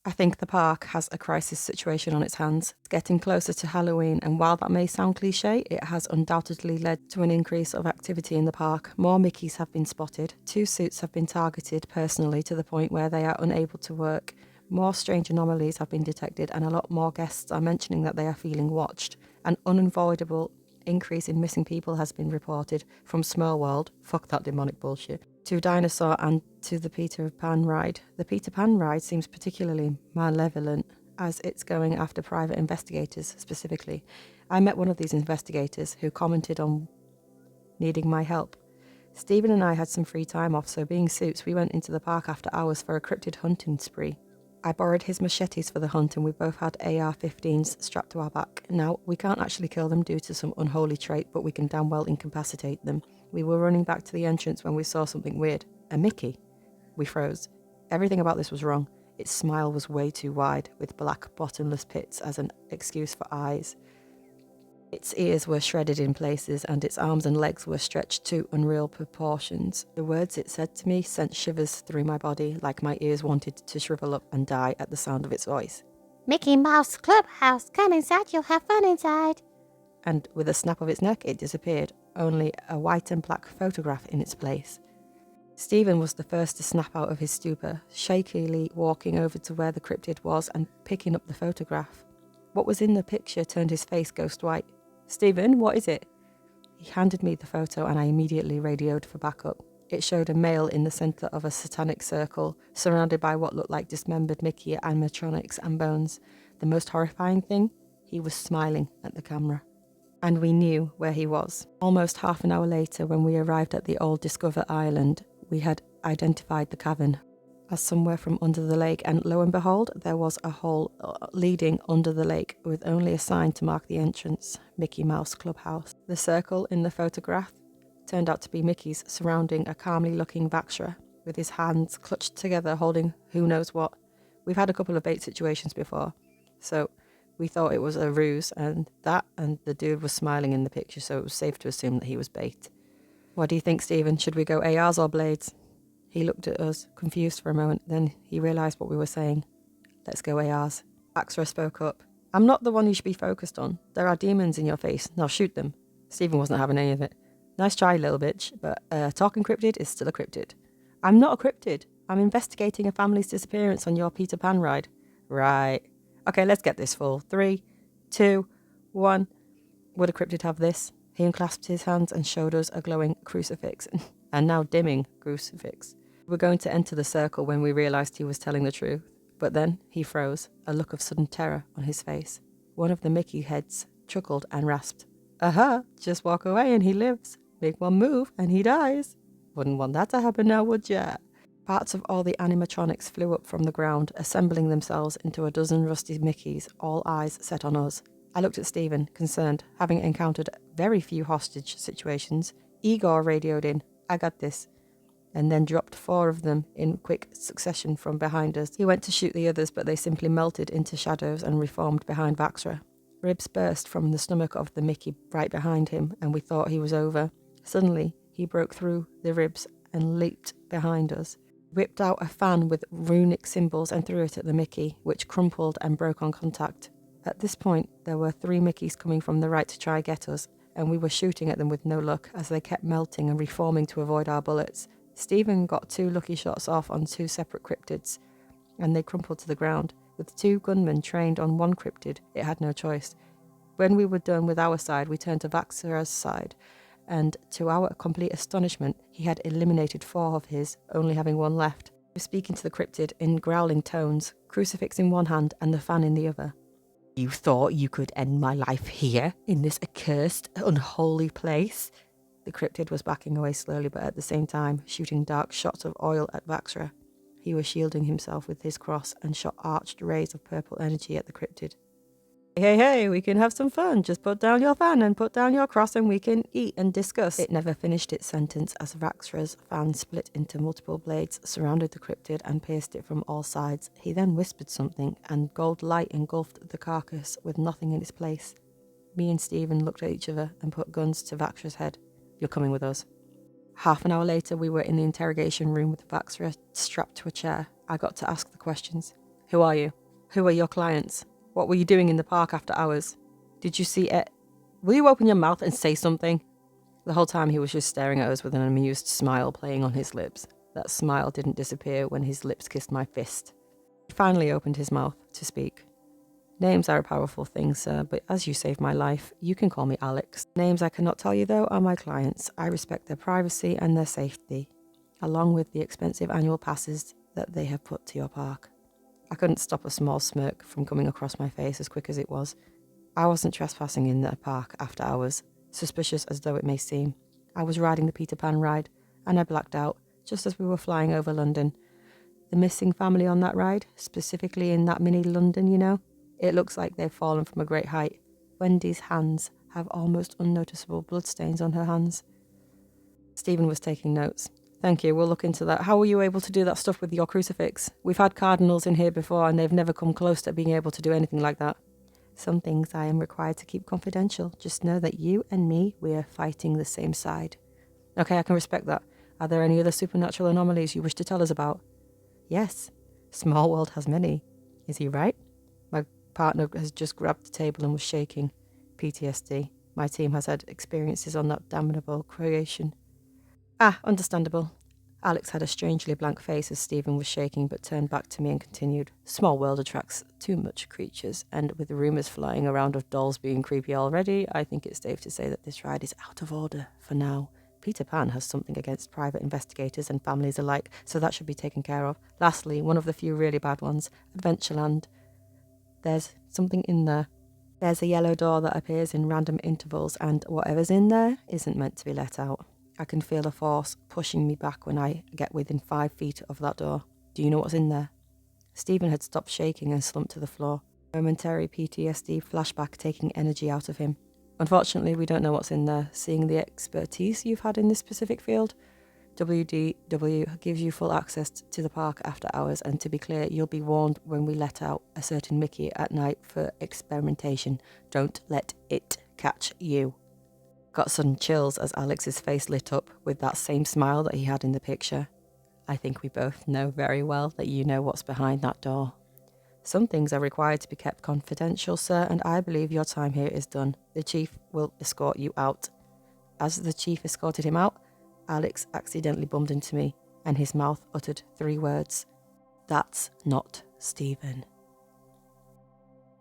I think the park has a crisis situation on its hands. It's getting closer to Halloween, and while that may sound cliche, it has undoubtedly led to an increase of activity in the park. More Mickeys have been spotted, 2 suits have been targeted personally to the point where they are unable to work, more strange anomalies have been detected, and a lot more guests are mentioning that they are feeling watched. An unavoidable increase in missing people has been reported, from Small World, fuck that demonic bullshit, to Dinosaur and to the Peter Pan ride. The Peter Pan ride seems particularly malevolent, as it's going after private investigators specifically. I met one of these investigators who commented on needing my help. Stephen and I had some free time off, so being suits, we went into the park after hours for a cryptid hunting spree. I borrowed his machetes for the hunt and we both had AR-15s strapped to our back. Now, we can't actually kill them due to some unholy trait, but we can damn well incapacitate them. We were running back to the entrance when we saw something weird. A Mickey. We froze. Everything about this was wrong. Its smile was way too wide, with black bottomless pits as an excuse for eyes. Its ears were shredded in places and its arms and legs were stretched to unreal proportions. The words it said to me sent shivers through my body, like my ears wanted to shrivel up and die at the sound of its voice. Mickey Mouse Clubhouse, come inside, you'll have fun inside. And with a snap of its neck, it disappeared, only a white and black photograph in its place. Stephen was the first to snap out of his stupor, shakily walking over to where the cryptid was and picking up the photograph. What was in the picture turned his face ghost white. "Stephen, what is it?" He handed me the photo and I immediately radioed for backup. It showed a male in the centre of a satanic circle, surrounded by what looked like dismembered Mickey animatronics and bones. The most horrifying thing? He was smiling at the camera. And we knew where he was. Almost half an hour later, when we arrived at the old Discover Island, we had identified the cavern as somewhere from under the lake, and lo and behold, there was a hole leading under the lake with only a sign to mark the entrance, Mickey Mouse Clubhouse. The circle in the photograph turned out to be Mickey's surrounding a calmly looking Vaxra with his hands clutched together holding who knows what. We've had a couple of bait situations before, so we thought it was a ruse, and the dude was smiling in the picture, so it was safe to assume that he was bait. What do you think, Stephen? Should we go ARs or blades? He looked at us, confused for a moment, then he realised what we were saying. Let's go ARs. Vaxra spoke up. "I'm not the one you should be focused on. There are demons in your face. Now shoot them." Stephen wasn't having any of it. "Nice try, little bitch, but a talking cryptid is still a cryptid." "I'm not a cryptid. I'm investigating a family's disappearance on your Peter Pan ride." "Right. Okay, let's get this full. 3, 2, 1. Would a cryptid have this?" He unclasped his hands and showed us a glowing crucifix, and now dimming crucifix. We were going to enter the circle when we realised he was telling the truth, but then he froze, a look of sudden terror on his face. One of the Mickey heads chuckled and rasped, "Aha, just walk away and he lives. Make one move and he dies. Wouldn't want that to happen now, would ya?" Parts of all the animatronics flew up from the ground, assembling themselves into a dozen rusty Mickeys, all eyes set on us. I looked at Stephen, concerned, having encountered very few hostage situations. Igor radioed in, "I got this," and then dropped 4 of them in quick succession from behind us. He went to shoot the others, but they simply melted into shadows and reformed behind Vaxra. Ribs burst from the stomach of the Mickey right behind him, and we thought he was over. Suddenly, he broke through the ribs and leaped behind us, whipped out a fan with runic symbols and threw it at the Mickey, which crumpled and broke on contact. At this point, there were 3 Mickeys coming from the right to try get us, and we were shooting at them with no luck as they kept melting and reforming to avoid our bullets. Stephen got 2 lucky shots off on 2 separate cryptids, and they crumpled to the ground. With 2 gunmen trained on one cryptid, it had no choice. When we were done with our side, we turned to Vaxra's side, and to our complete astonishment, he had eliminated 4 of his, only having 1 left. He was speaking to the cryptid in growling tones, crucifix in one hand and the fan in the other. "You thought you could end my life here, in this accursed, unholy place?" The cryptid was backing away slowly, but at the same time shooting dark shots of oil at Vaxra. He was shielding himself with his cross and shot arched rays of purple energy at the cryptid. Hey, we can have some fun. Just put down your fan and put down your cross and we can eat and discuss." It never finished its sentence as Vaxra's fan split into multiple blades, surrounded the cryptid and pierced it from all sides. He then whispered something and gold light engulfed the carcass with nothing in its place. Me and Stephen looked at each other and put guns to Vaxra's head. "You're coming with us." Half an hour later, we were in the interrogation room with Vaxra strapped to a chair. I got to ask the questions. Who are you? Who are your clients? What were you doing in the park after hours? Did you see it? Will you open your mouth and say something? The whole time he was just staring at us with an amused smile playing on his lips. That smile didn't disappear when his lips kissed my fist. He finally opened his mouth to speak. Names are a powerful thing, sir, but as you saved my life, you can call me Alex. Names I cannot tell you, though, are my clients. I respect their privacy and their safety, along with the expensive annual passes that they have put to your park. I couldn't stop a small smirk from coming across my face as quick as it was. I wasn't trespassing in the park after hours, suspicious as though it may seem. I was riding the Peter Pan ride, and I blacked out, just as we were flying over London. The missing family on that ride, specifically in that mini London, you know? It looks like they've fallen from a great height. Wendy's hands have almost unnoticeable bloodstains on her hands. Stephen was taking notes. Thank you, we'll look into that. How were you able to do that stuff with your crucifix? We've had cardinals in here before and they've never come close to being able to do anything like that. Some things I am required to keep confidential. Just know that you and me, we are fighting the same side. Okay, I can respect that. Are there any other supernatural anomalies you wish to tell us about? Yes, Small World has many. Is he right? My partner has just grabbed the table and was shaking. PTSD. My team has had experiences on that damnable creation. Ah, understandable. Alex had a strangely blank face as Stephen was shaking, but turned back to me and continued. Small World attracts too much creatures, and with the rumours flying around of dolls being creepy already, I think it's safe to say that this ride is out of order for now. Peter Pan has something against private investigators and families alike, so that should be taken care of. Lastly, one of the few really bad ones, Adventureland. There's something in there. There's a yellow door that appears in random intervals, and whatever's in there isn't meant to be let out. I can feel a force pushing me back when I get within 5 feet of that door. Do you know what's in there? Stephen had stopped shaking and slumped to the floor. Momentary PTSD flashback taking energy out of him. Unfortunately, we don't know what's in there. Seeing the expertise you've had in this specific field, WDW gives you full access to the park after hours, and to be clear, you'll be warned when we let out a certain Mickey at night for experimentation. Don't let it catch you. Got sudden chills as Alex's face lit up with that same smile that he had in the picture. I think we both know very well that you know what's behind that door. Some things are required to be kept confidential, sir, and I believe your time here is done. The chief will escort you out. As the chief escorted him out, Alex accidentally bumped into me, and his mouth uttered 3 words. That's not Stephen.